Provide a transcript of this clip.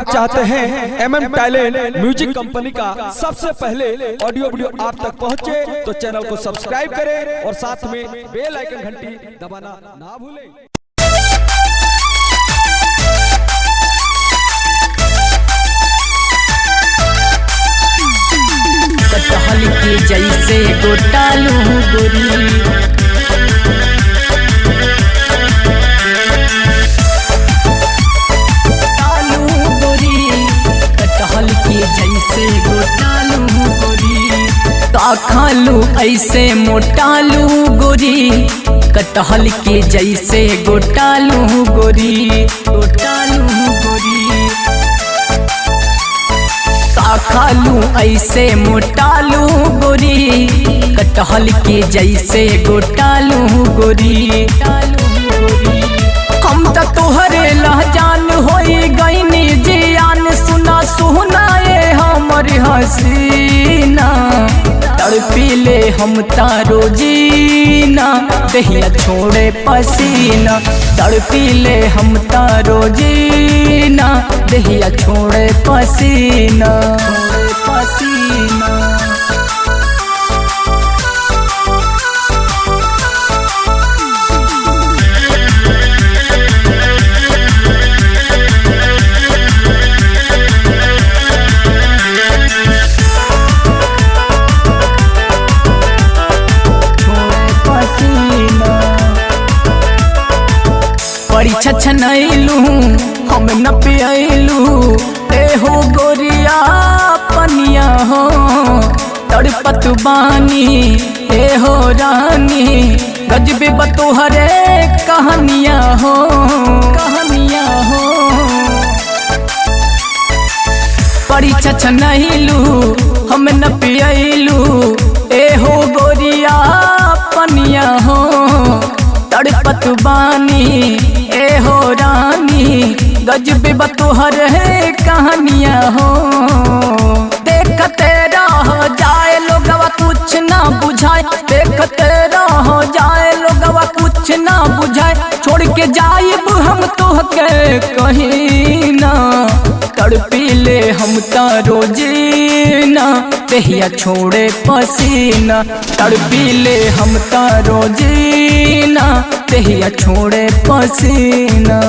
आप चाहते हैं MM टैलेंट म्यूजिक कंपनी का सबसे पहले ऑडियो वीडियो आप तक पहुंचे तो चैनल को सब्सक्राइब करें और साथ में बेल आइकन घंटी दबाना ना भूलें। कटहल के जैसे गोटालू गोरी खालू ऐसे मोटालू गोरी कटहल के जैसे गोटालू गोरी गोटालू गोरी खालू ऐसे मोटालू गोरी कटहल के जैसे गोटालू गोरी हम तो तोहरे लहजान होई गईनी जियान सुना सुनाए हमर हसीना तड़पीले हम तारो जीना दहिया छोड़े पसीना तड़पीले हम तारो जीना दहिया छोड़े पसीना पसीना। छनैलू हम न पियलू हो गोरिया पनिया हो तड़पत बानी हो रानी गजबे बतोहरे कहानिया हो परी छनैलू हम न पियलू हो गोरिया पनिया हो तड़पत बानी हो रानी गजबे बतोहर है कहानिया हो देखते रह जाए लोगवा कुछ ना बुझाए देखते रह जाए लोगवा कुछ ना बुझाए छोड़ के जाइब हम तोहके कहीं ना तड़पीले हम तारो जीना दहिया छोड़े पसीना तड़पीले हम तारो जीना दहिया छोड़े पसीना।